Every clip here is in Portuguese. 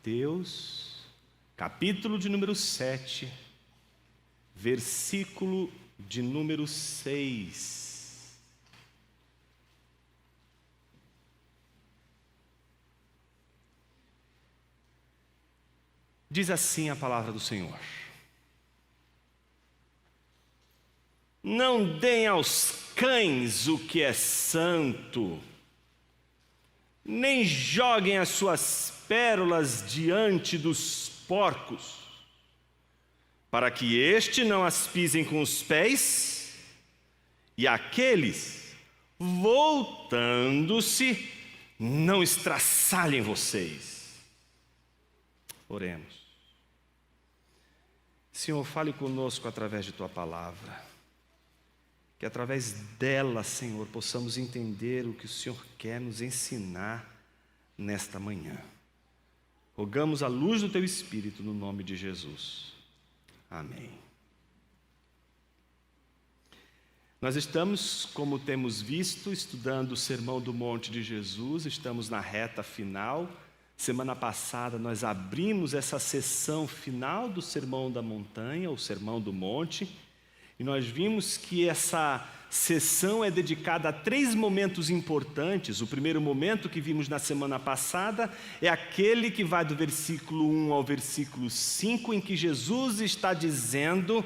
Mateus, capítulo de número 7, versículo de número 6. Diz assim a palavra do Senhor: não deem aos cães o que é santo, nem joguem as suas pérolas diante dos porcos, para que este não as pisem com os pés, e aqueles, voltando-se, não estraçalhem vocês. Oremos. Senhor, fale conosco através de Tua palavra, que através dela, Senhor, possamos entender o que o Senhor quer nos ensinar nesta manhã. Rogamos a luz do Teu Espírito no nome de Jesus. Amém. Nós estamos, como temos visto, estudando o Sermão do Monte de Jesus, estamos na reta final. Semana passada nós abrimos essa sessão final do Sermão da Montanha, o Sermão do Monte, e nós vimos que essa sessão é dedicada a 3 momentos importantes. O primeiro momento que vimos na semana passada é aquele que vai do versículo 1 ao versículo 5, em que Jesus está dizendo: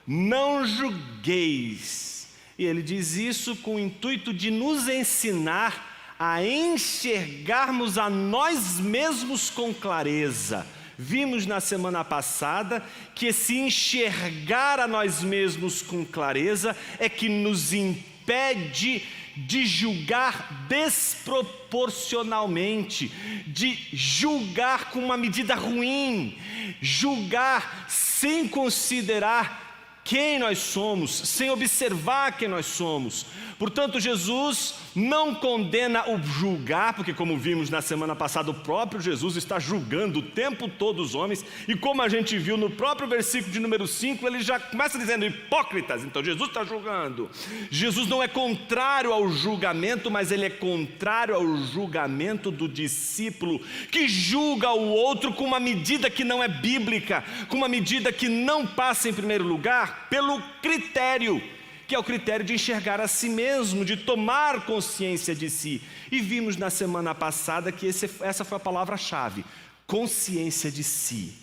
não julgueis. E ele diz isso com o intuito de nos ensinar a enxergarmos a nós mesmos com clareza. Vimos na semana passada que esse enxergar a nós mesmos com clareza é que nos impede de julgar desproporcionalmente, de julgar com uma medida ruim, julgar sem considerar quem nós somos, sem observar quem nós somos. Portanto, Jesus não condena o julgar, porque como vimos na semana passada, o próprio Jesus está julgando o tempo todo os homens, e como a gente viu no próprio versículo de número 5, ele já começa dizendo hipócritas. Então Jesus está julgando. Jesus não é contrário ao julgamento, mas ele é contrário ao julgamento do discípulo, que julga o outro com uma medida que não é bíblica, com uma medida que não passa em primeiro lugar pelo critério, que é o critério de enxergar a si mesmo, de tomar consciência de si. E vimos na semana passada que essa foi a palavra-chave: consciência de si.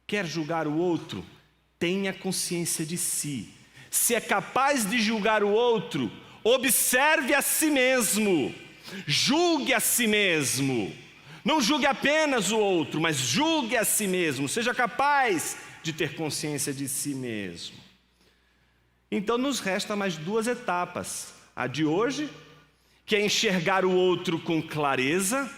Quer julgar o outro? Tenha consciência de si. Se é capaz de julgar o outro, observe a si mesmo, julgue a si mesmo. Não julgue apenas o outro, mas julgue a si mesmo. Seja capaz de ter consciência de si mesmo. Então nos resta mais 2 etapas: a de hoje, que é enxergar o outro com clareza,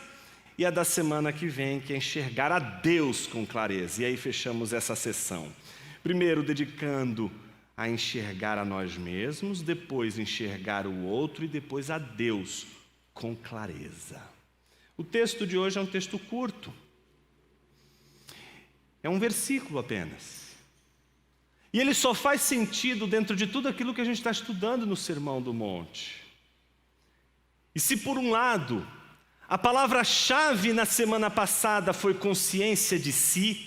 e a da semana que vem, que é enxergar a Deus com clareza. E aí fechamos essa sessão. Primeiro dedicando a enxergar a nós mesmos, depois enxergar o outro e depois a Deus com clareza. O texto de hoje é um texto curto. É um versículo apenas. E ele só faz sentido dentro de tudo aquilo que a gente está estudando no Sermão do Monte. E se por um lado, a palavra-chave na semana passada foi consciência de si,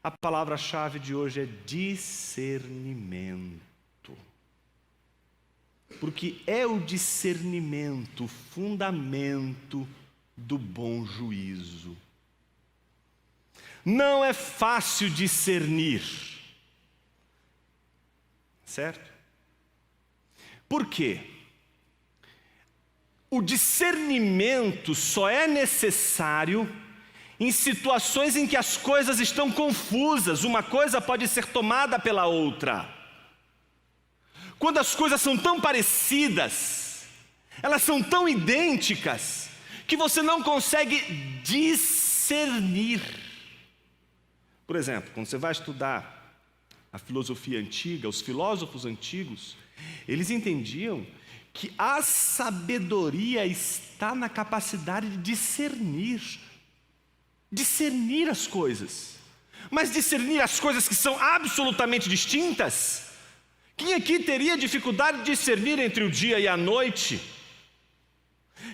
a palavra-chave de hoje é discernimento. Porque é o discernimento o fundamento do bom juízo. Não é fácil discernir. Certo? Por quê? O discernimento só é necessário em situações em que as coisas estão confusas. Uma coisa pode ser tomada pela outra. Quando as coisas são tão parecidas, elas são tão idênticas, que você não consegue discernir. Por exemplo, quando você vai estudar a filosofia antiga, os filósofos antigos, eles entendiam que a sabedoria está na capacidade de discernir as coisas. Mas discernir as coisas que são absolutamente distintas? Quem aqui teria dificuldade de discernir entre o dia e a noite?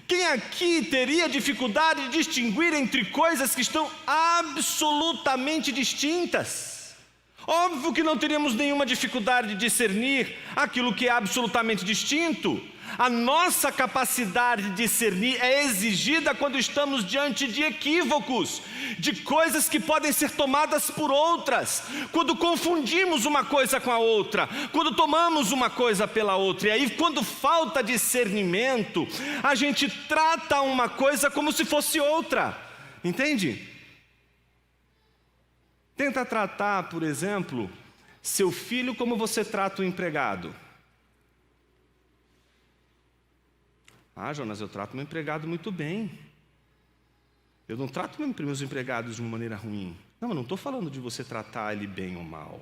Quem aqui teria dificuldade de distinguir entre coisas que estão absolutamente distintas? Óbvio que não teríamos nenhuma dificuldade de discernir aquilo que é absolutamente distinto. A nossa capacidade de discernir é exigida quando estamos diante de equívocos, de coisas que podem ser tomadas por outras, quando confundimos uma coisa com a outra, quando tomamos uma coisa pela outra. E aí, quando falta discernimento, a gente trata uma coisa como se fosse outra, entende? Tenta tratar, por exemplo, seu filho como você trata o empregado. Ah, Jonas, eu trato meu empregado muito bem. Eu não trato meus empregados de uma maneira ruim. Não, eu não estou falando de você tratar ele bem ou mal.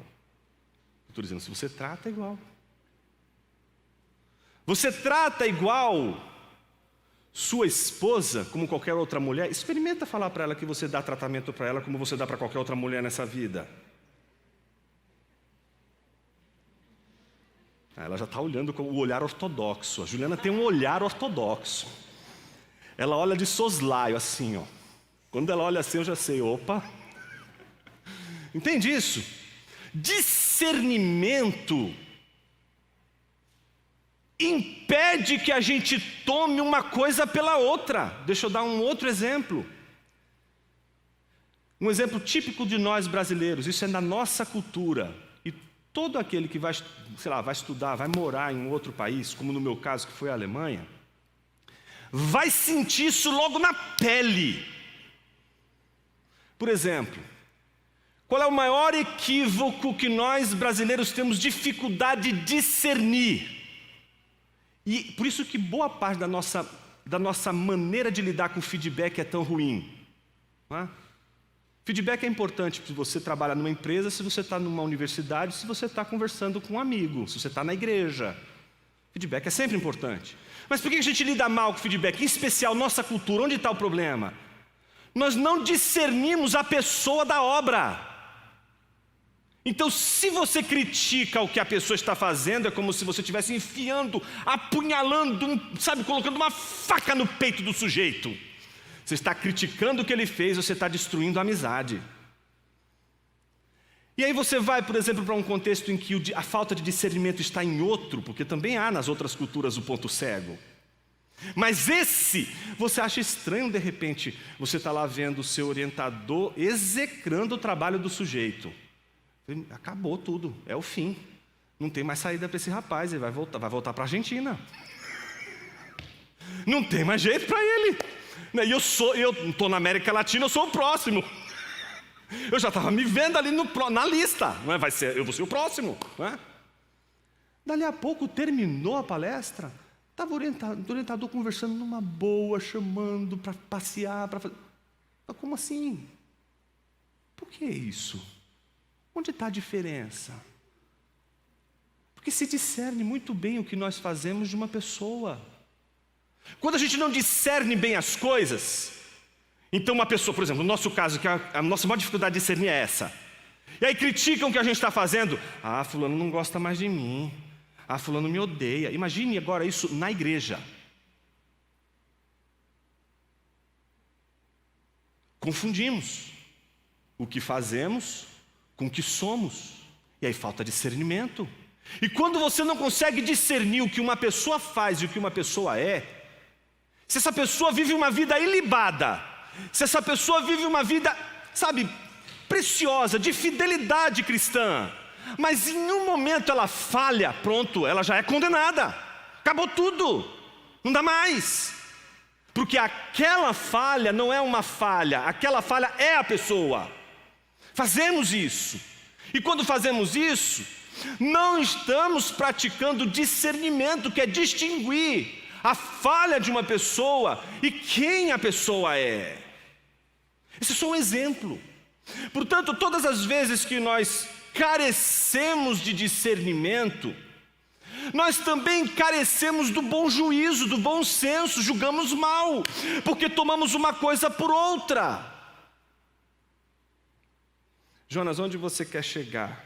Estou dizendo, se você trata, é igual. Você trata igual sua esposa como qualquer outra mulher? Experimenta falar para ela que você dá tratamento para ela como você dá para qualquer outra mulher nessa vida. Ela já está olhando com o olhar ortodoxo. A Juliana tem um olhar ortodoxo. Ela olha de soslaio, assim, ó. Quando ela olha assim, eu já sei, opa. Entende isso? Discernimento impede que a gente tome uma coisa pela outra. Deixa eu dar um outro exemplo. Um exemplo típico de nós brasileiros. Isso é na nossa cultura. Todo aquele que vai, vai estudar, vai morar em um outro país, como no meu caso, que foi a Alemanha, vai sentir isso logo na pele. Por exemplo, qual é o maior equívoco que nós brasileiros temos dificuldade de discernir? E por isso que boa parte da nossa maneira de lidar com feedback é tão ruim. Não é? Feedback é importante se você trabalha numa empresa, se você está numa universidade, se você está conversando com um amigo, se você está na igreja. Feedback é sempre importante. Mas por que a gente lida mal com feedback? Em especial, nossa cultura, onde está o problema? Nós não discernimos a pessoa da obra. Então, se você critica o que a pessoa está fazendo, é como se você estivesse enfiando, apunhalando, colocando uma faca no peito do sujeito. Você está criticando o que ele fez, você está destruindo a amizade. E aí você vai, por exemplo, para um contexto em que a falta de discernimento está em outro, porque também há nas outras culturas o ponto cego. Mas você acha estranho, de repente, você está lá vendo o seu orientador execrando o trabalho do sujeito. Acabou tudo, é o fim. Não tem mais saída para esse rapaz, ele vai voltar para a Argentina. Não tem mais jeito para ele. E eu estou na América Latina, eu sou o próximo. Eu já estava me vendo ali na lista, não é? Eu vou ser o próximo. Não é? Dali a pouco terminou a palestra, estava o orientador conversando numa boa, chamando para passear, para fazer. Mas como assim? Por que isso? Onde está a diferença? Porque se discerne muito bem o que nós fazemos de uma pessoa. Quando a gente não discerne bem as coisas, então uma pessoa, por exemplo, no nosso caso, que a nossa maior dificuldade de discernir é essa. E aí criticam o que a gente está fazendo. Ah, fulano não gosta mais de mim. Ah, fulano me odeia. Imagine agora isso na igreja. Confundimos o que fazemos com o que somos. E aí falta discernimento. E quando você não consegue discernir o que uma pessoa faz e o que uma pessoa é, se essa pessoa vive uma vida ilibada, se essa pessoa vive uma vida, preciosa, de fidelidade cristã, mas em um momento ela falha, pronto, ela já é condenada. Acabou tudo, não dá mais. Porque aquela falha não é uma falha, aquela falha é a pessoa. Fazemos isso. E quando fazemos isso, não estamos praticando discernimento, que é distinguir a falha de uma pessoa e quem a pessoa é. Esse é só um exemplo. Portanto, todas as vezes que nós carecemos de discernimento, nós também carecemos do bom juízo, do bom senso, julgamos mal, porque tomamos uma coisa por outra. Jonas, onde você quer chegar?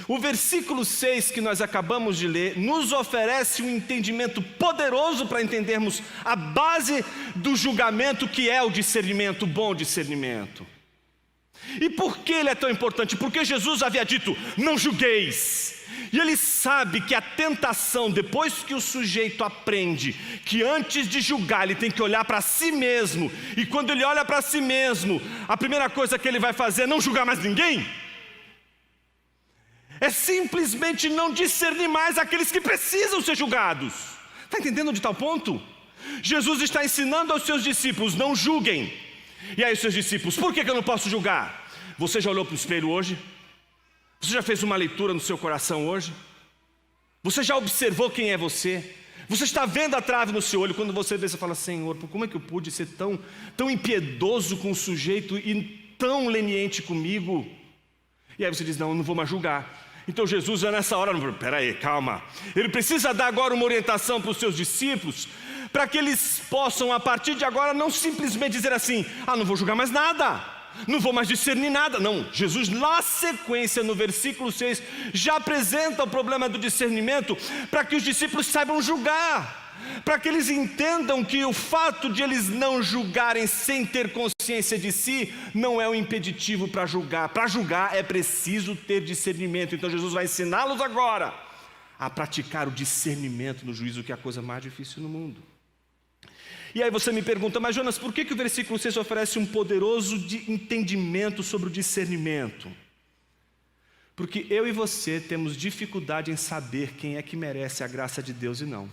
O versículo 6 que nós acabamos de ler nos oferece um entendimento poderoso para entendermos a base do julgamento, que é o discernimento, o bom discernimento. E por que ele é tão importante? Porque Jesus havia dito: não julgueis. E ele sabe que a tentação, depois que o sujeito aprende que antes de julgar ele tem que olhar para si mesmo, e quando ele olha para si mesmo, a primeira coisa que ele vai fazer é não julgar mais ninguém, é simplesmente não discernir mais aqueles que precisam ser julgados. Está entendendo de tal ponto? Jesus está ensinando aos seus discípulos: não julguem. E aí os seus discípulos: por que eu não posso julgar? Você já olhou para o espelho hoje? Você já fez uma leitura no seu coração hoje? Você já observou quem é você? Você está vendo a trave no seu olho? Quando você vê, você fala: Senhor, como é que eu pude ser tão impiedoso com o sujeito e tão leniente comigo? E aí você diz: não vou mais julgar. Então Jesus já nessa hora, peraí, calma. Ele precisa dar agora uma orientação para os seus discípulos, para que eles possam, a partir de agora, não simplesmente dizer assim: não vou julgar mais nada, não vou mais discernir nada. Não, Jesus na sequência, no versículo 6, já apresenta o problema do discernimento, para que os discípulos saibam julgar, para que eles entendam que o fato de eles não julgarem sem ter consciência de si, não é um impeditivo para julgar. Para julgar é preciso ter discernimento. Então Jesus vai ensiná-los agora a praticar o discernimento no juízo, que é a coisa mais difícil no mundo. E aí você me pergunta: mas Jonas, por que o versículo 6 oferece um poderoso entendimento sobre o discernimento? Porque eu e você temos dificuldade em saber quem é que merece a graça de Deus e não.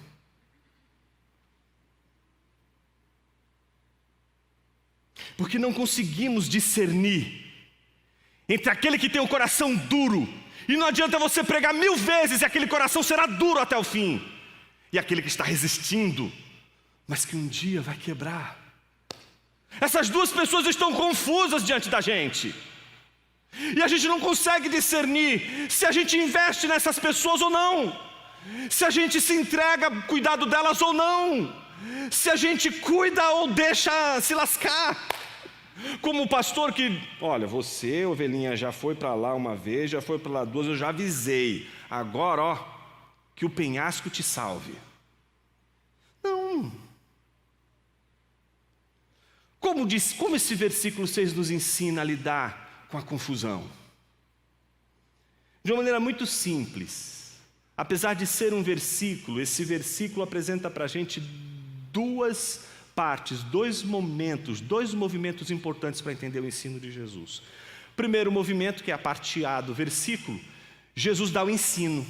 Porque não conseguimos discernir entre aquele que tem o coração duro, e não adianta você pregar 1000 vezes e aquele coração será duro até o fim, e aquele que está resistindo, mas que um dia vai quebrar. Essas duas pessoas estão confusas diante da gente, e a gente não consegue discernir se a gente investe nessas pessoas ou não, se a gente se entrega ao cuidado delas ou não, se a gente cuida ou deixa se lascar. Como o pastor que: olha, você, ovelhinha, já foi para lá uma vez, já foi para lá 2, eu já avisei, agora que o penhasco te salve. Não. Como esse versículo 6 nos ensina a lidar com a confusão? De uma maneira muito simples. Apesar de ser um versículo, esse versículo apresenta para a gente duas partes, dois movimentos importantes para entender o ensino de Jesus. Primeiro movimento, que é a parte A do versículo, Jesus dá o ensino.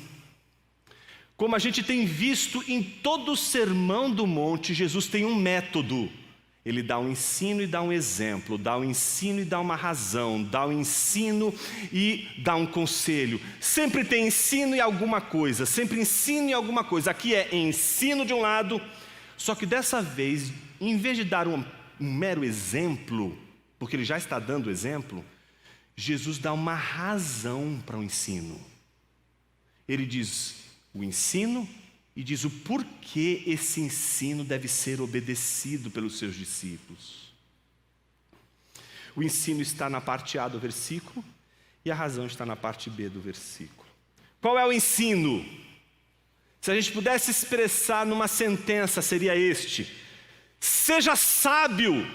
Como a gente tem visto em todo o Sermão do Monte, Jesus tem um método. Ele dá um ensino e dá um exemplo, dá um ensino e dá uma razão, dá um ensino e dá um conselho. Sempre tem ensino e alguma coisa, sempre ensino e alguma coisa. Aqui é ensino de um lado, só que dessa vez, em vez de dar um mero exemplo, porque ele já está dando exemplo, Jesus dá uma razão para o ensino. Ele diz o ensino e diz o porquê esse ensino deve ser obedecido pelos seus discípulos. O ensino está na parte A do versículo e a razão está na parte B do versículo. Qual é o ensino? Se a gente pudesse expressar numa sentença, seria este: seja sábio,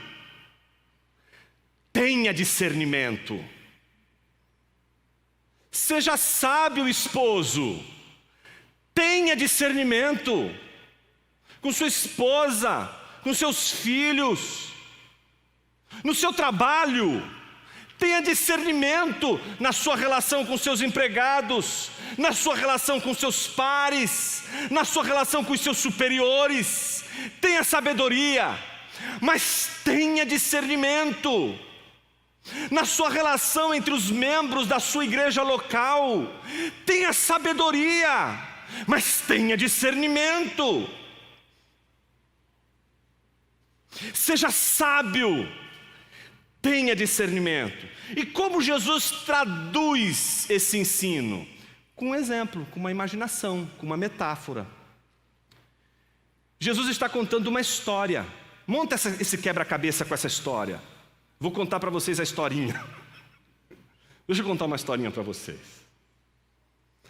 tenha discernimento. Seja sábio, esposo, tenha discernimento com sua esposa, com seus filhos, no seu trabalho. Tenha discernimento na sua relação com seus empregados, na sua relação com seus pares, na sua relação com os seus superiores. Tenha sabedoria, mas tenha discernimento na sua relação entre os membros da sua igreja local. Tenha sabedoria, mas tenha discernimento. Seja sábio, tenha discernimento. E como Jesus traduz esse ensino? Com um exemplo, com uma imaginação, com uma metáfora. Jesus está contando uma história. Monta esse quebra-cabeça com essa história. Vou contar para vocês a historinha. Deixa eu contar uma historinha para vocês.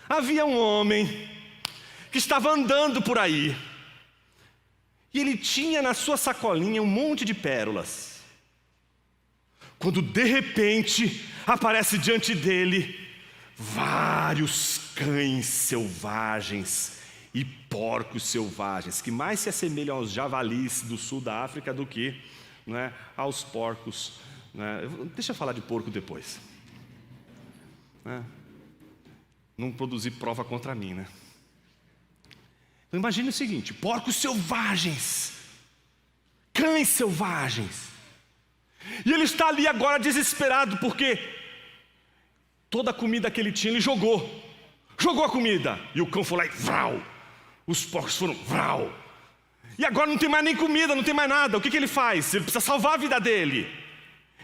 Havia um homem que estava andando por aí, e ele tinha na sua sacolinha um monte de pérolas, quando de repente aparece diante dele vários cães selvagens e porcos selvagens, que mais se assemelham aos javalis do sul da África do que, né, aos porcos, né? Deixa eu falar de porco depois, né? Não produzir prova contra mim, né? Então imagine o seguinte: porcos selvagens, cães selvagens, e ele está ali agora desesperado, porque toda a comida que ele tinha, ele jogou a comida, e o cão foi lá e vral, os porcos foram vral, e agora não tem mais nem comida, não tem mais nada. O que ele faz? Ele precisa salvar a vida dele.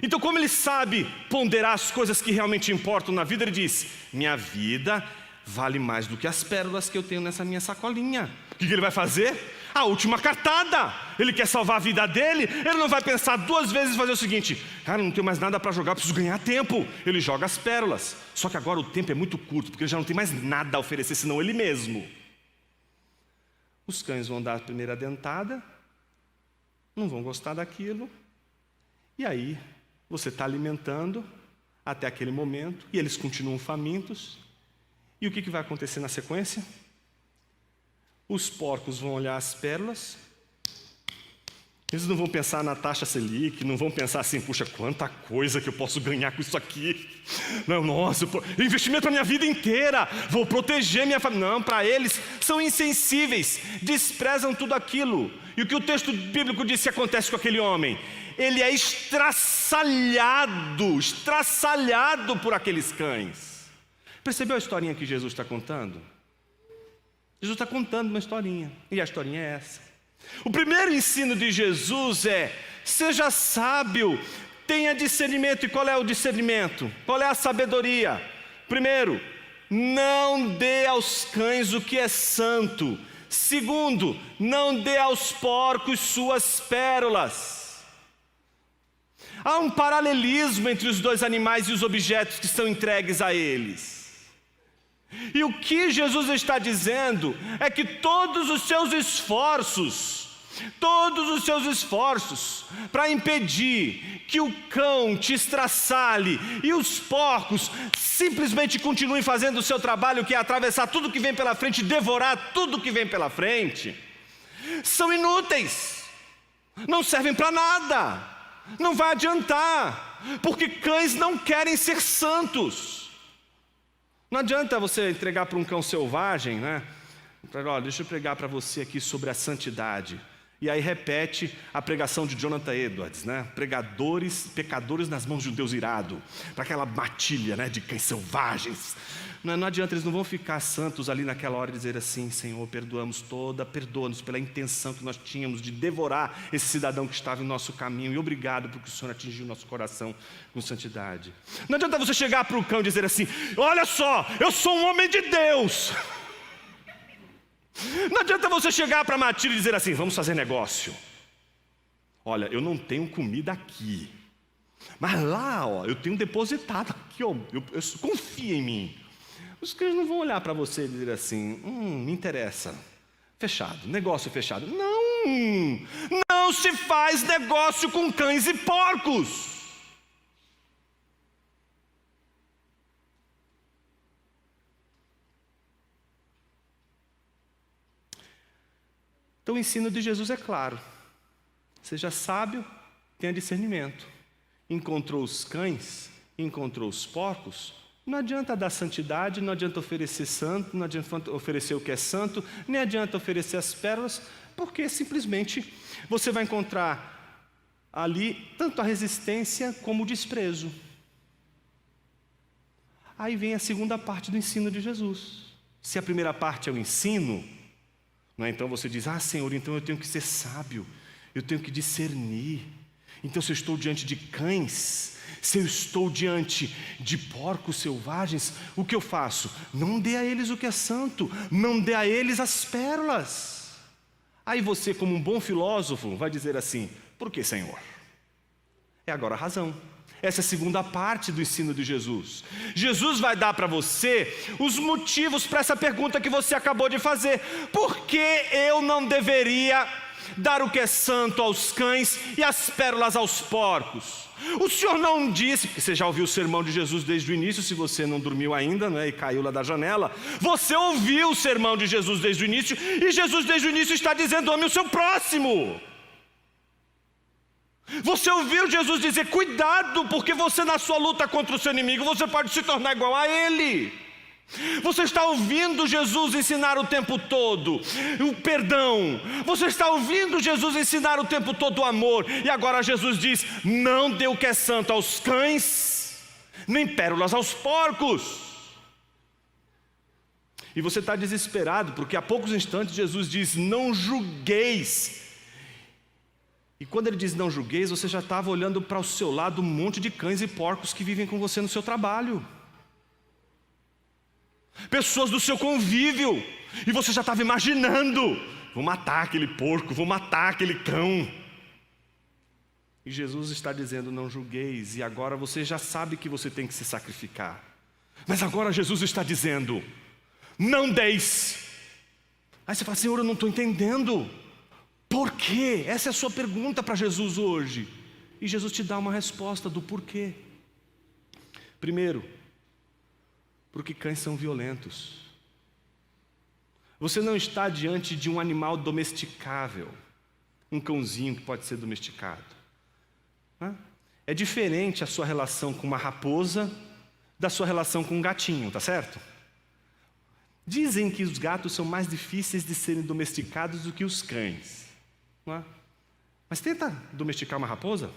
Então, como ele sabe ponderar as coisas que realmente importam na vida, ele diz: minha vida vale mais do que as pérolas que eu tenho nessa minha sacolinha. O que ele vai fazer? A última cartada. Ele quer salvar a vida dele, ele não vai pensar duas vezes e fazer o seguinte: cara, não tenho mais nada para jogar, preciso ganhar tempo. Ele joga as pérolas, só que agora o tempo é muito curto, porque ele já não tem mais nada a oferecer, senão ele mesmo. Os cães vão dar a primeira dentada, não vão gostar daquilo, e aí você está alimentando até aquele momento, e eles continuam famintos. E o que vai acontecer na sequência? Os porcos vão olhar as pérolas, eles não vão pensar na taxa Selic, não vão pensar assim: puxa, quanta coisa que eu posso ganhar com isso aqui. Não, nossa, investimento para minha vida inteira, vou proteger minha família. Não, para eles são insensíveis, desprezam tudo aquilo. E o que o texto bíblico diz que acontece com aquele homem? Ele é estraçalhado por aqueles cães. Percebeu a historinha que Jesus está contando? Jesus está contando uma historinha, e a historinha é essa. O primeiro ensino de Jesus é: seja sábio, tenha discernimento. E qual é o discernimento? Qual é a sabedoria? Primeiro, não dê aos cães o que é santo. Segundo, não dê aos porcos suas pérolas. Há um paralelismo entre os dois animais e os objetos que são entregues a eles. E o que Jesus está dizendo é que todos os seus esforços para impedir que o cão te estraçalhe e os porcos simplesmente continuem fazendo o seu trabalho, que é atravessar tudo que vem pela frente, devorar tudo que vem pela frente, são inúteis, não servem para nada, não vai adiantar, porque cães não querem ser santos. Não adianta você entregar para um cão selvagem, né? Olha, deixa eu pregar para você aqui sobre a santidade. E aí repete a pregação de Jonathan Edwards, né? Pecadores nas mãos de um Deus irado, para aquela matilha, né, de cães selvagens. Não adianta, eles não vão ficar santos ali naquela hora e dizer assim: Senhor, perdoa-nos pela intenção que nós tínhamos de devorar esse cidadão que estava em nosso caminho, e obrigado porque o Senhor atingiu nosso coração com santidade. Não adianta você chegar para o cão e dizer assim: olha só, eu sou um homem de Deus. Não adianta você chegar para a matilha e dizer assim: vamos fazer negócio. Olha, eu não tenho comida aqui, mas lá, ó, eu tenho depositado aqui, ó, confia em mim. Os cães não vão olhar para você e dizer assim: me interessa, fechado, negócio fechado. Não se faz negócio com cães e porcos. Então o ensino de Jesus é claro: seja sábio, tenha discernimento. Encontrou os cães, encontrou os porcos, não adianta dar santidade, não adianta oferecer santo, não adianta oferecer o que é santo, nem adianta oferecer as pérolas, porque simplesmente você vai encontrar ali tanto a resistência como o desprezo. Aí vem a segunda parte do ensino de Jesus. Se a primeira parte é o ensino, não é? Então você diz: Senhor, então eu tenho que ser sábio, eu tenho que discernir. Então se eu estou diante de cães, se eu estou diante de porcos selvagens, o que eu faço? Não dê a eles o que é santo, não dê a eles as pérolas. Aí você, como um bom filósofo, vai dizer assim: por que, Senhor? É agora a razão. Essa é a segunda parte do ensino de Jesus. Jesus vai dar para você os motivos para essa pergunta que você acabou de fazer. Por que eu não deveria dar o que é santo aos cães e as pérolas aos porcos? O Senhor não disse, porque você já ouviu o sermão de Jesus desde o início, se você não dormiu ainda, né, e caiu lá da janela, você ouviu o sermão de Jesus desde o início, e Jesus desde o início está dizendo: ame o seu próximo. Você ouviu Jesus dizer: cuidado, porque você na sua luta contra o seu inimigo, você pode se tornar igual a ele. Você está ouvindo Jesus ensinar o tempo todo o perdão. Você está ouvindo Jesus ensinar o tempo todo o amor. E agora Jesus diz: não dê o que é santo aos cães, nem pérolas aos porcos. E você está desesperado, porque há poucos instantes Jesus diz: não julgueis. E quando ele diz não julgueis, você já estava olhando para o seu lado um monte de cães e porcos que vivem com você no seu trabalho. Pessoas do seu convívio, e você já estava imaginando: vou matar aquele porco, vou matar aquele cão. E Jesus está dizendo: não julgueis. E agora você já sabe que você tem que se sacrificar, mas agora Jesus está dizendo: não deis. Aí você fala: Senhor, eu não estou entendendo. Por quê? Essa é a sua pergunta para Jesus hoje. E Jesus te dá uma resposta do porquê. Primeiro, porque cães são violentos. Você não está diante de um animal domesticável, um cãozinho que pode ser domesticado. É diferente a sua relação com uma raposa da sua relação com um gatinho, tá certo? Dizem que os gatos são mais difíceis de serem domesticados do que os cães, não é? Mas tenta domesticar uma raposa.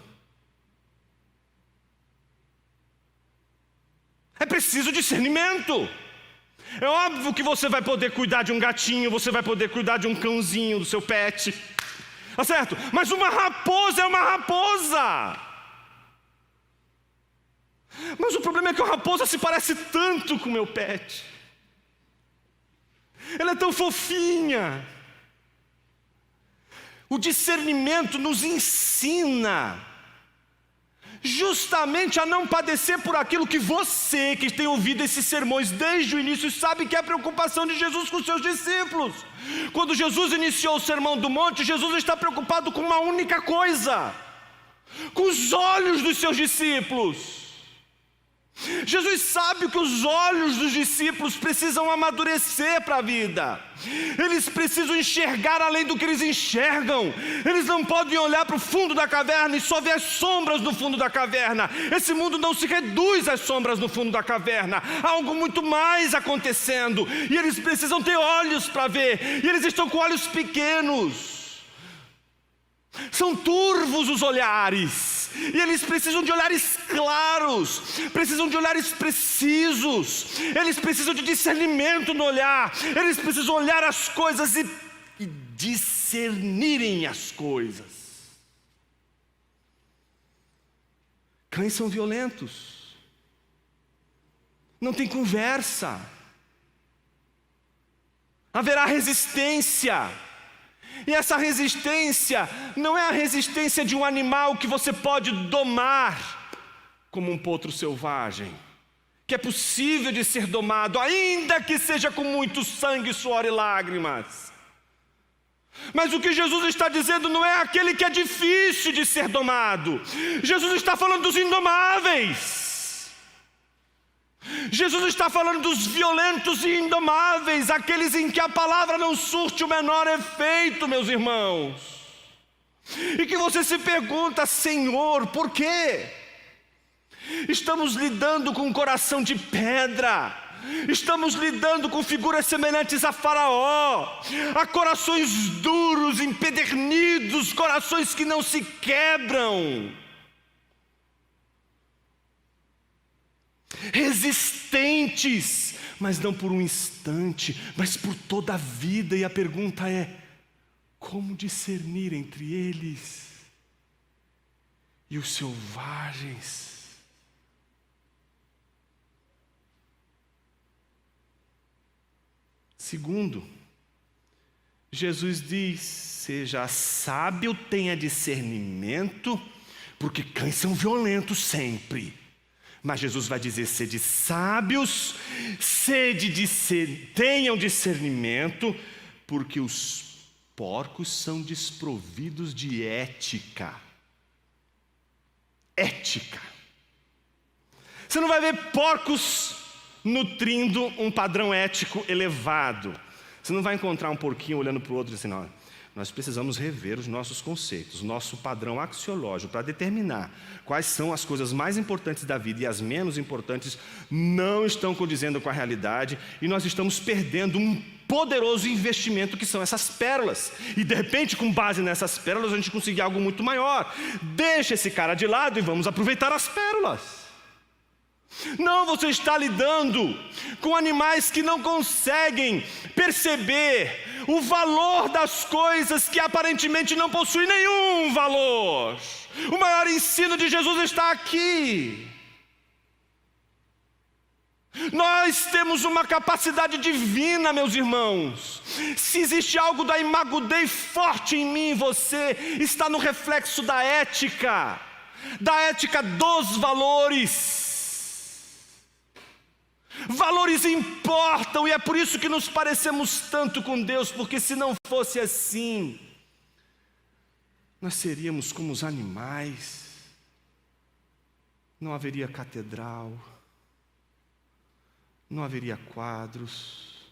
É preciso discernimento. É óbvio que você vai poder cuidar de um gatinho, você vai poder cuidar de um cãozinho, do seu pet, tá certo? Mas uma raposa é uma raposa. Mas o problema é que a raposa se parece tanto com o meu pet. Ela é tão fofinha. O discernimento nos ensina justamente a não padecer por aquilo que você, que tem ouvido esses sermões desde o início, sabe que é a preocupação de Jesus com os seus discípulos. Quando Jesus iniciou o Sermão do Monte, Jesus está preocupado com uma única coisa: com os olhos dos seus discípulos. Jesus sabe que os olhos dos discípulos precisam amadurecer para a vida. Eles precisam enxergar além do que eles enxergam. Eles não podem olhar para o fundo da caverna e só ver as sombras no fundo da caverna. Esse mundo não se reduz às sombras no fundo da caverna. Há algo muito mais acontecendo. E eles precisam ter olhos para ver. E eles estão com olhos pequenos. São turvos os olhares, e eles precisam de olhares claros, precisam de olhares precisos, eles precisam de discernimento no olhar, eles precisam olhar as coisas e discernirem as coisas. Cães são violentos, não tem conversa, haverá resistência. E essa resistência não é a resistência de um animal que você pode domar como um potro selvagem, que é possível de ser domado, ainda que seja com muito sangue, suor e lágrimas. Mas o que Jesus está dizendo não é aquele que é difícil de ser domado. Jesus está falando dos indomáveis. Jesus está falando dos violentos e indomáveis, aqueles em que a palavra não surte o menor efeito, meus irmãos. E que você se pergunta: Senhor, por quê? Estamos lidando com um coração de pedra, estamos lidando com figuras semelhantes a Faraó, a corações duros, empedernidos, corações que não se quebram, resistentes, mas não por um instante, mas por toda a vida. E a pergunta é: como discernir entre eles e os selvagens? Segundo, Jesus diz: seja sábio, tenha discernimento, porque cães são violentos sempre. Mas Jesus vai dizer: sede sábios, tenham discernimento, porque os porcos são desprovidos de ética. Ética. Você não vai ver porcos nutrindo um padrão ético elevado. Você não vai encontrar um porquinho olhando para o outro e dizendo: não, nós precisamos rever os nossos conceitos, nosso padrão axiológico para determinar quais são as coisas mais importantes da vida e as menos importantes não estão condizendo com a realidade, e nós estamos perdendo um poderoso investimento que são essas pérolas. E de repente, com base nessas pérolas, a gente conseguir algo muito maior. Deixa esse cara de lado e vamos aproveitar as pérolas. Não, você está lidando com animais que não conseguem perceber o valor das coisas que aparentemente não possuem nenhum valor. O maior ensino de Jesus está aqui. Nós temos uma capacidade divina, meus irmãos. Se existe algo da Imago Dei forte em mim e você, está no reflexo da ética dos valores. Valores importam, e é por isso que nos parecemos tanto com Deus, porque se não fosse assim, nós seríamos como os animais. Não haveria catedral, não haveria quadros,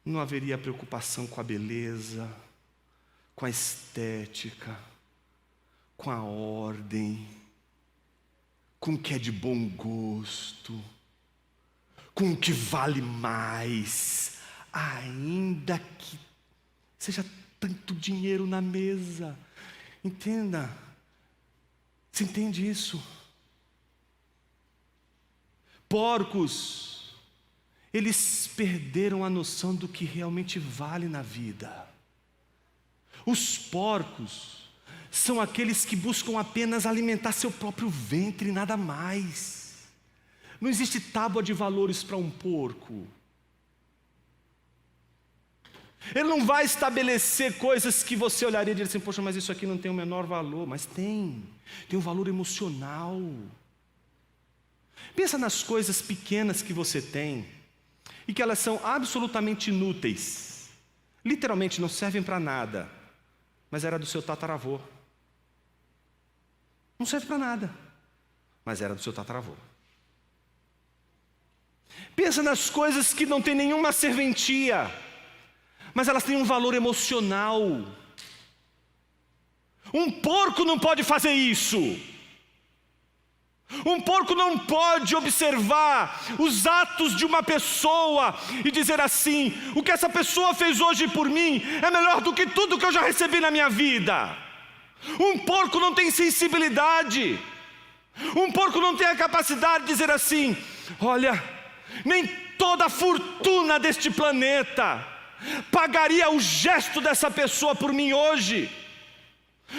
não haveria preocupação com a beleza, com a estética, com a ordem, com o que é de bom gosto, com o que vale mais, ainda que seja tanto dinheiro na mesa. Entenda, você entende isso? Porcos, eles perderam a noção do que realmente vale na vida. Os porcos são aqueles que buscam apenas alimentar seu próprio ventre e nada mais. Não existe tábua de valores para um porco. Ele não vai estabelecer coisas que você olharia e diria assim: poxa, mas isso aqui não tem o menor valor. Mas tem um valor emocional. Pensa nas coisas pequenas que você tem e que elas são absolutamente inúteis. Literalmente não servem para nada, mas era do seu tataravô. Não serve para nada, mas era do seu tataravô. Pensa nas coisas que não têm nenhuma serventia, mas elas têm um valor emocional. Um porco não pode fazer isso. Um porco não pode observar os atos de uma pessoa e dizer assim: o que essa pessoa fez hoje por mim é melhor do que tudo que eu já recebi na minha vida. Um porco não tem sensibilidade. Um porco não tem a capacidade de dizer assim: olha, nem toda a fortuna deste planeta pagaria o gesto dessa pessoa por mim hoje.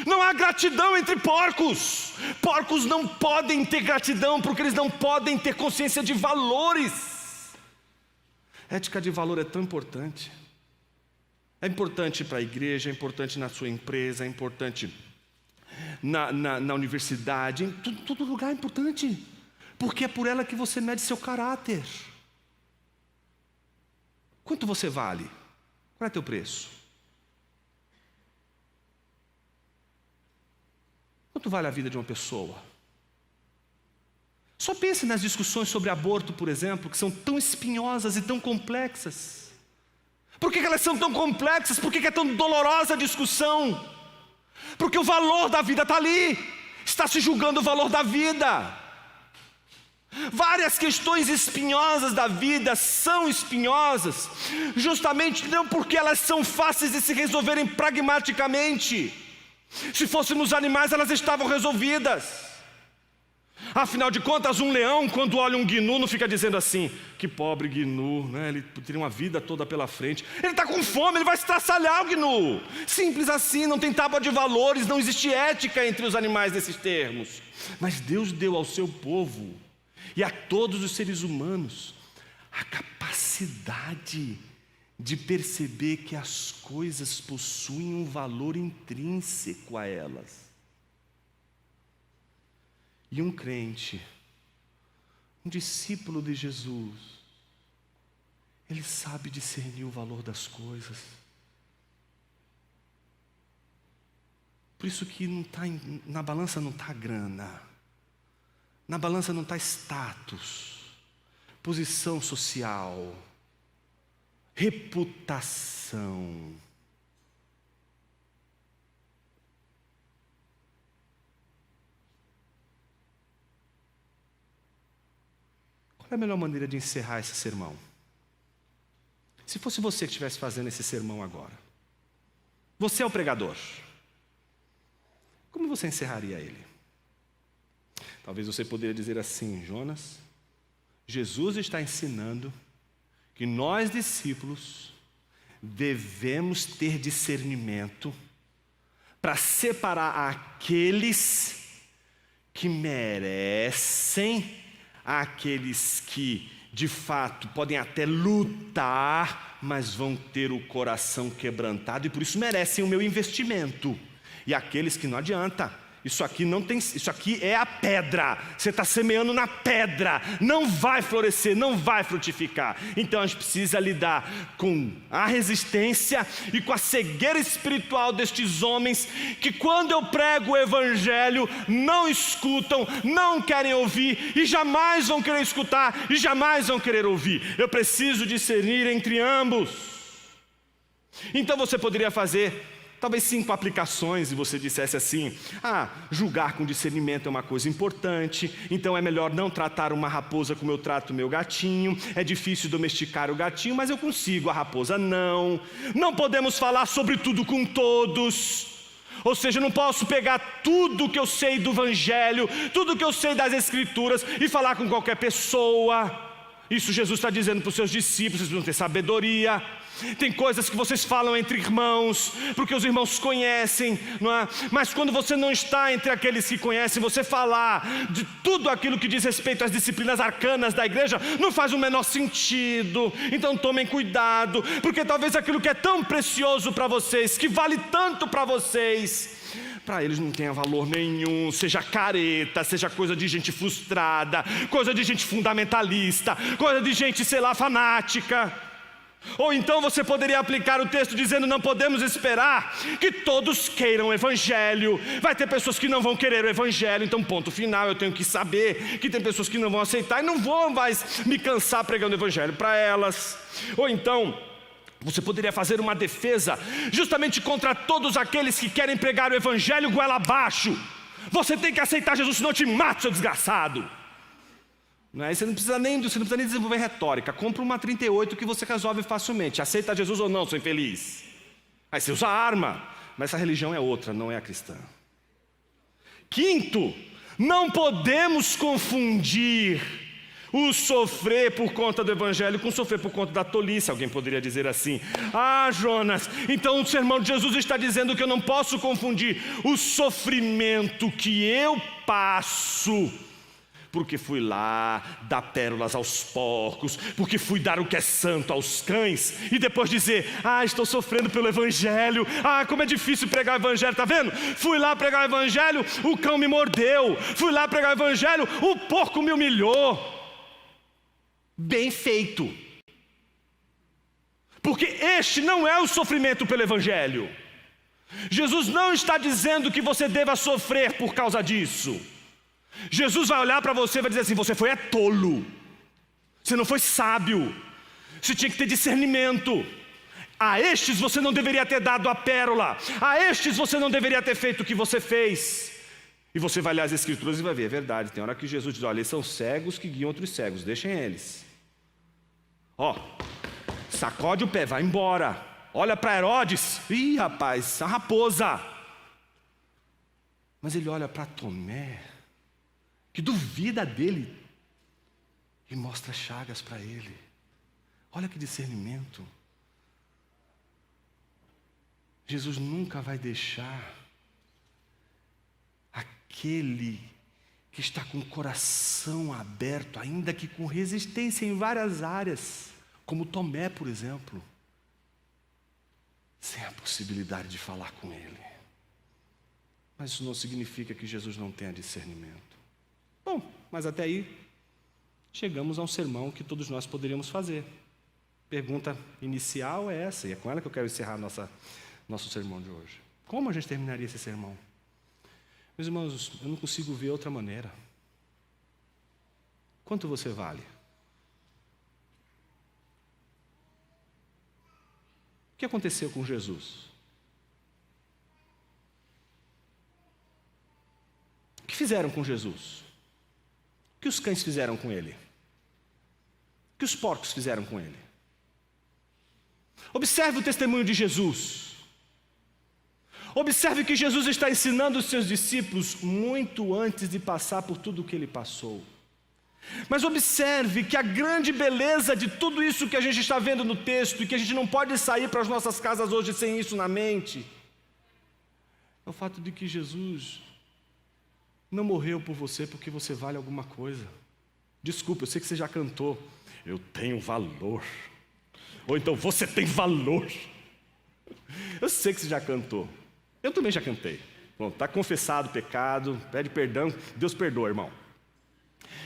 Não há gratidão entre porcos. Porcos não podem ter gratidão porque eles não podem ter consciência de valores. Ética de valor é tão importante. É importante para a igreja, é importante na sua empresa, é importante na universidade, em todo lugar é importante, porque é por ela que você mede seu caráter. Quanto você vale? Qual é teu preço? Quanto vale a vida de uma pessoa? Só pense nas discussões sobre aborto, por exemplo, que são tão espinhosas e tão complexas. Por que elas são tão complexas? Por que é tão dolorosa a discussão? Porque o valor da vida está ali. Está se julgando o valor da vida. Várias questões espinhosas da vida são espinhosas justamente não porque elas são fáceis de se resolverem pragmaticamente. Se fôssemos animais, elas estavam resolvidas. Afinal de contas, um leão, quando olha um gnu, não fica dizendo assim: que pobre gnu, né? Ele teria uma vida toda pela frente. Ele está com fome, ele vai estraçalhar o gnu. Simples assim, não tem tábua de valores, não existe ética entre os animais nesses termos. Mas Deus deu ao seu povo e a todos os seres humanos a capacidade de perceber que as coisas possuem um valor intrínseco a elas. E um crente, um discípulo de Jesus, ele sabe discernir o valor das coisas. Por isso que na balança não está grana, na balança não está status, posição social, reputação. Qual é a melhor maneira de encerrar esse sermão? Se fosse você que estivesse fazendo esse sermão agora, você é o pregador, como você encerraria ele? Talvez você poderia dizer assim: Jonas, Jesus está ensinando que nós, discípulos, devemos ter discernimento para separar aqueles que merecem, aqueles que, de fato, podem até lutar, mas vão ter o coração quebrantado e por isso merecem o meu investimento. E aqueles que não adianta, isso aqui é a pedra, você está semeando na pedra, não vai florescer, não vai frutificar. Então a gente precisa lidar com a resistência e com a cegueira espiritual destes homens, que quando eu prego o evangelho, não escutam, não querem ouvir, e jamais vão querer escutar, e jamais vão querer ouvir. Eu preciso discernir entre ambos. Então você poderia fazer talvez 5 aplicações, e você dissesse assim: julgar com discernimento é uma coisa importante, então é melhor não tratar uma raposa como eu trato o meu gatinho. É difícil domesticar o gatinho, mas eu consigo, a raposa não. Não podemos falar sobre tudo com todos, ou seja, eu não posso pegar tudo que eu sei do evangelho, tudo que eu sei das escrituras e falar com qualquer pessoa. Isso Jesus está dizendo para os seus discípulos: vocês precisam ter sabedoria. Tem coisas que vocês falam entre irmãos, porque os irmãos conhecem, não é? Mas quando você não está entre aqueles que conhecem, você falar de tudo aquilo que diz respeito às disciplinas arcanas da igreja não faz o menor sentido. Então tomem cuidado, porque talvez aquilo que é tão precioso para vocês, que vale tanto para vocês, para eles não tenha valor nenhum, seja careta, seja coisa de gente frustrada, coisa de gente fundamentalista, coisa de gente, fanática. Ou então você poderia aplicar o texto dizendo: não podemos esperar que todos queiram o evangelho. Vai ter pessoas que não vão querer o evangelho, então ponto final, eu tenho que saber que tem pessoas que não vão aceitar e não vou mais me cansar pregando o evangelho para elas. Ou então você poderia fazer uma defesa justamente contra todos aqueles que querem pregar o evangelho goela abaixo. Você tem que aceitar Jesus, senão eu te mato, seu desgraçado. Você não precisa nem desenvolver retórica. Compra uma 38 que você resolve facilmente. Aceita Jesus ou não, seu infeliz? Aí você usa arma. Mas essa religião é outra, não é a cristã. Quinto, não podemos confundir o sofrer por conta do evangelho com sofrer por conta da tolice. Alguém poderia dizer assim: Jonas, então o sermão de Jesus está dizendo que eu não posso confundir o sofrimento que eu passo porque fui lá dar pérolas aos porcos, porque fui dar o que é santo aos cães, e depois dizer: estou sofrendo pelo evangelho, como é difícil pregar o evangelho, está vendo? Fui lá pregar o evangelho, o cão me mordeu. Fui lá pregar o evangelho, o porco me humilhou. Bem feito, porque este não é o sofrimento pelo evangelho. Jesus não está dizendo que você deva sofrer por causa disso. Jesus vai olhar para você e vai dizer assim: você foi tolo, você não foi sábio, você tinha que ter discernimento. A estes você não deveria ter dado a pérola, a estes você não deveria ter feito o que você fez. E você vai ler as escrituras e vai ver, é verdade. Tem hora que Jesus diz: olha, eles são cegos que guiam outros cegos, deixem eles. Sacode o pé, vai embora. Olha para Herodes, rapaz, a raposa. Mas ele olha para Tomé, que duvida dele, e mostra chagas para ele. Olha que discernimento. Jesus nunca vai deixar aquele que está com o coração aberto, ainda que com resistência em várias áreas, como Tomé, por exemplo, sem a possibilidade de falar com ele. Mas isso não significa que Jesus não tenha discernimento. mas até aí chegamos a um sermão que todos nós poderíamos fazer. Pergunta inicial é essa, e é com ela que eu quero encerrar nosso sermão de hoje. Como a gente terminaria esse sermão? Meus irmãos, eu não consigo ver outra maneira. Quanto você vale? O que aconteceu com Jesus? O que fizeram com Jesus? O que os cães fizeram com ele? O que os porcos fizeram com ele? Observe o testemunho de Jesus. Observe que Jesus está ensinando os seus discípulos muito antes de passar por tudo o que ele passou. Mas observe que a grande beleza de tudo isso que a gente está vendo no texto, e que a gente não pode sair para as nossas casas hoje sem isso na mente, é o fato de que Jesus não morreu por você porque você vale alguma coisa. Desculpa, eu sei que você já cantou. Eu tenho valor. Ou então, você tem valor. Eu sei que você já cantou. Eu também já cantei. Bom, está confessado o pecado, pede perdão, Deus perdoa, irmão.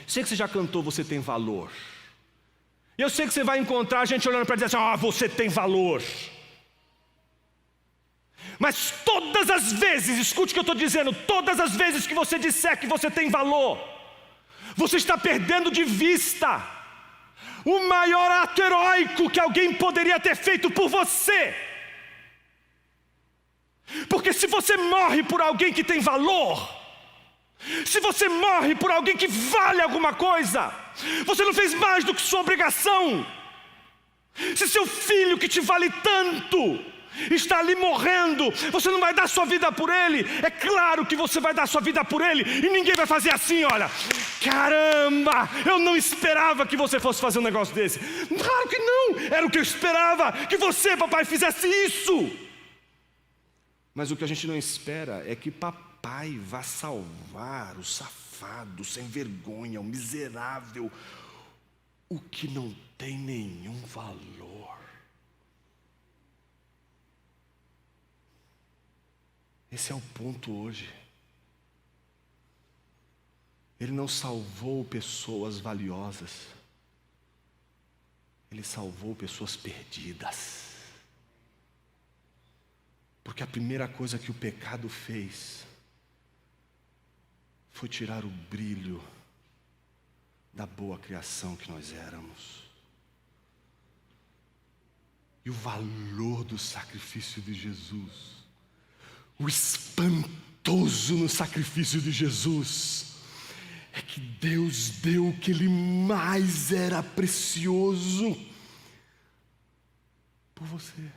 Sei que você já cantou, você tem valor. E eu sei que você vai encontrar gente olhando para dizer assim, você tem valor. Mas todas as vezes, escute o que eu estou dizendo, todas as vezes que você disser que você tem valor, você está perdendo de vista o maior ato heróico que alguém poderia ter feito por você. Porque se você morre por alguém que tem valor, se você morre por alguém que vale alguma coisa, você não fez mais do que sua obrigação. Se seu filho que te vale tanto está ali morrendo, você não vai dar sua vida por ele? É claro que você vai dar sua vida por ele, e ninguém vai fazer assim, olha, caramba, eu não esperava que você fosse fazer um negócio desse. Claro que não, era o que eu esperava, que você, papai, fizesse isso. Mas o que a gente não espera é que papai vá salvar o safado, o sem vergonha, o miserável, o que não tem nenhum valor. Esse é o ponto hoje. Ele não salvou pessoas valiosas. Ele salvou pessoas perdidas. Porque a primeira coisa que o pecado fez foi tirar o brilho da boa criação que nós éramos. E o valor do sacrifício de Jesus, o espantoso no sacrifício de Jesus, é que Deus deu o que Ele mais era precioso por você.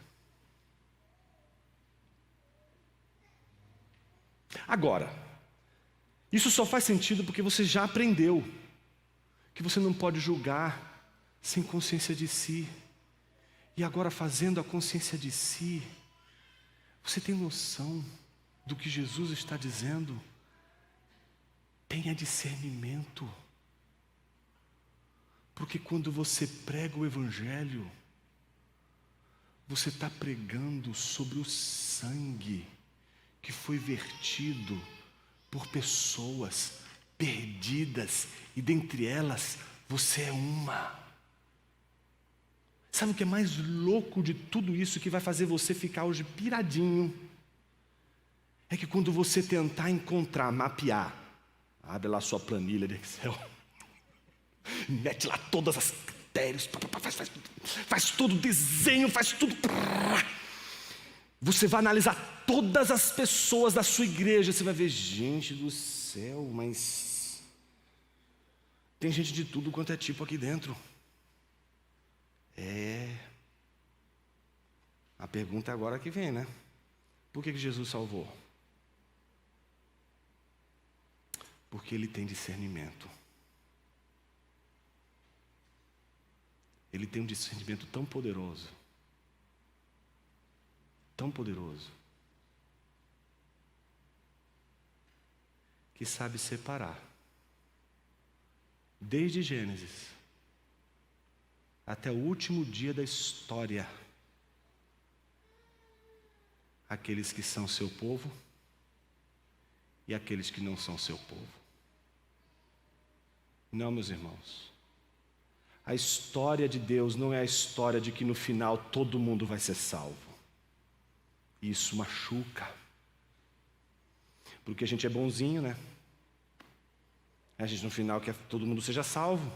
Agora, isso só faz sentido porque você já aprendeu que você não pode julgar sem consciência de si. E agora, fazendo a consciência de si, você tem noção do que Jesus está dizendo? Tenha discernimento. Porque quando você prega o Evangelho, você está pregando sobre o sangue que foi vertido por pessoas perdidas, e dentre elas, você é uma. Sabe o que é mais louco de tudo isso, que vai fazer você ficar hoje piradinho? É que quando você tentar encontrar, mapear, abre lá sua planilha de Excel, mete lá todas as critérios, faz todo o desenho, faz tudo. Você vai analisar todas as pessoas da sua igreja, você vai ver, gente do céu, mas tem gente de tudo quanto é tipo aqui dentro. A pergunta é agora que vem, né? Por que Jesus salvou? Porque Ele tem discernimento. Ele tem um discernimento tão poderoso, que sabe separar, desde Gênesis até o último dia da história, aqueles que são seu povo e aqueles que não são seu povo. Não, meus irmãos. A história de Deus não é a história de que no final todo mundo vai ser salvo. Isso machuca. Porque a gente é bonzinho, né? A gente no final quer que todo mundo seja salvo.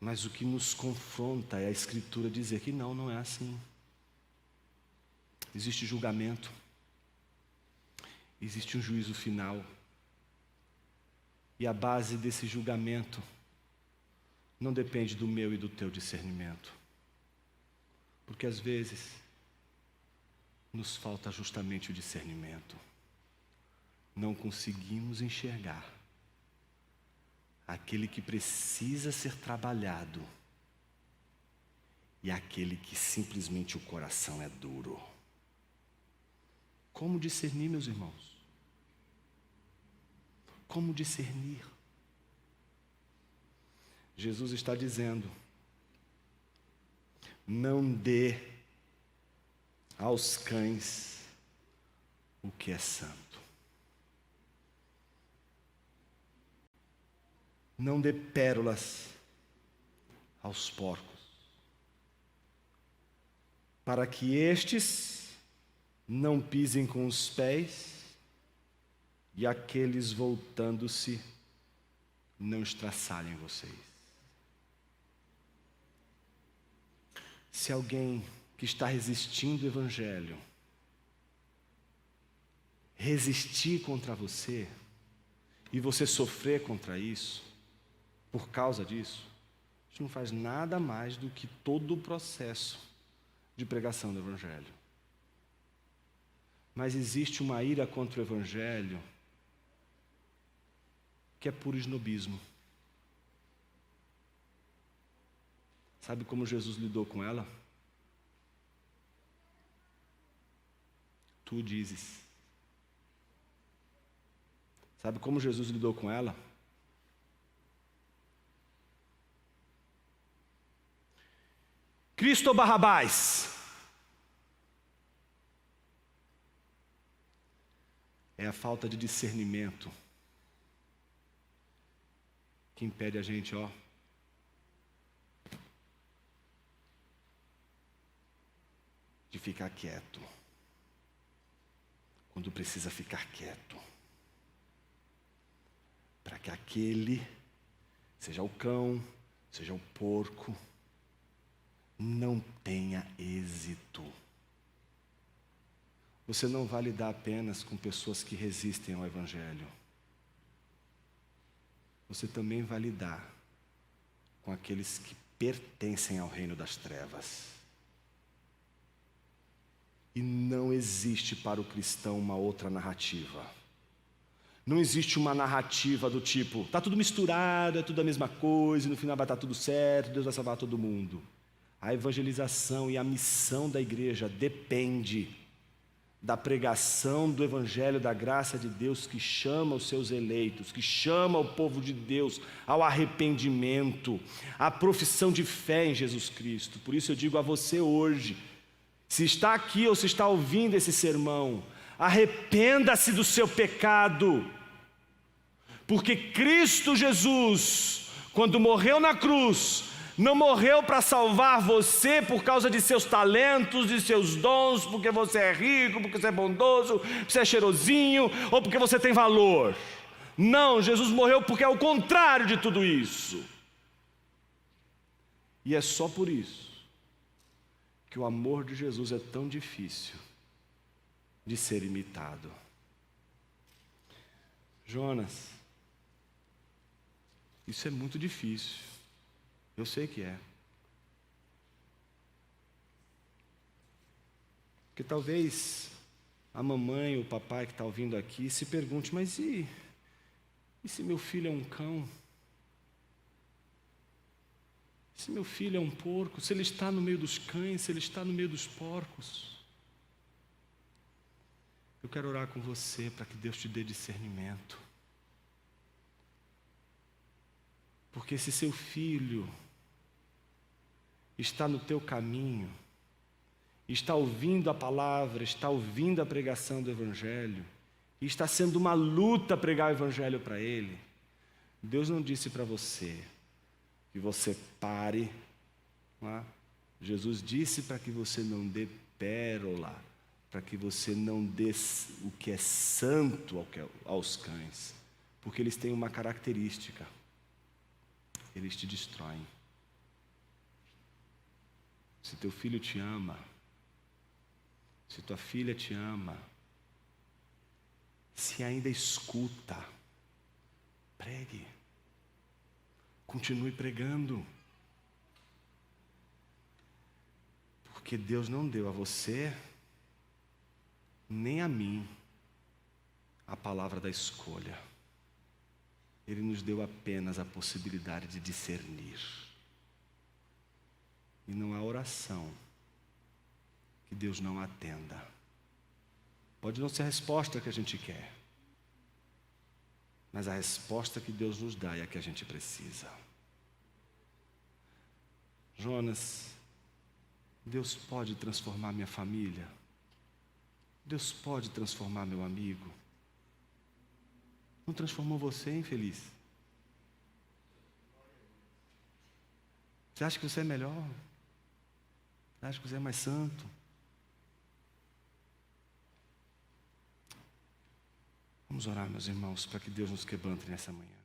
Mas o que nos confronta é a Escritura dizer que não é assim. Existe julgamento. Existe um juízo final. E a base desse julgamento não depende do meu e do teu discernimento. Porque às vezes nos falta justamente o discernimento. Não conseguimos enxergar aquele que precisa ser trabalhado e aquele que simplesmente o coração é duro. Como discernir, meus irmãos? Como discernir? Jesus está dizendo: não dê aos cães o que é santo. Não dê pérolas aos porcos, para que estes não pisem com os pés e aqueles voltando-se não estraçalhem vocês. Se alguém que está resistindo ao Evangelho resistir contra você e você sofrer contra isso, por causa disso, a gente não faz nada mais do que todo o processo de pregação do Evangelho. Mas existe uma ira contra o Evangelho que é puro esnobismo. Sabe como Jesus lidou com ela? Tu dizes. Sabe como Jesus lidou com ela? Cristo ou Barrabás? É a falta de discernimento que impede a gente, de ficar quieto, quando precisa ficar quieto, para que aquele, seja o cão, seja o porco, não tenha êxito. Você não vai lidar apenas com pessoas que resistem ao Evangelho. Você também vai lidar com aqueles que pertencem ao reino das trevas. E não existe para o cristão uma outra narrativa. Não existe uma narrativa do tipo, está tudo misturado, é tudo a mesma coisa, e no final vai estar tudo certo, Deus vai salvar todo mundo. A evangelização e a missão da igreja depende da pregação do Evangelho da graça de Deus, que chama os seus eleitos, que chama o povo de Deus ao arrependimento, à profissão de fé em Jesus Cristo. Por isso eu digo a você hoje, se está aqui ou se está ouvindo esse sermão, arrependa-se do seu pecado, porque Cristo Jesus, quando morreu na cruz, não morreu para salvar você por causa de seus talentos, de seus dons, porque você é rico, porque você é bondoso, porque você é cheirosinho, ou porque você tem valor. Não, Jesus morreu porque é o contrário de tudo isso. E é só por isso que o amor de Jesus é tão difícil de ser imitado. Jonas, isso é muito difícil. Eu sei que é. Porque talvez a mamãe ou o papai que está ouvindo aqui se pergunte, mas e se meu filho é um cão? Se meu filho é um porco? Se ele está no meio dos cães? Se ele está no meio dos porcos? Eu quero orar com você para que Deus te dê discernimento. Porque se seu filho está no teu caminho, está ouvindo a palavra, está ouvindo a pregação do Evangelho, e está sendo uma luta pregar o Evangelho para ele, Deus não disse para você que você pare, não é? Jesus disse para que você não dê pérola, para que você não dê o que é santo aos cães, porque eles têm uma característica: eles te destroem. Se teu filho te ama, se tua filha te ama, se ainda escuta, pregue, continue pregando, porque Deus não deu a você, nem a mim, a palavra da escolha. Ele nos deu apenas a possibilidade de discernir. E não há oração que Deus não atenda. Pode não ser a resposta que a gente quer, mas a resposta que Deus nos dá é a que a gente precisa. Jonas, Deus pode transformar minha família. Deus pode transformar meu amigo. Não transformou você, infeliz? Você acha que você é melhor? Você acha que você é mais santo? Vamos orar, meus irmãos, para que Deus nos quebrante nessa manhã.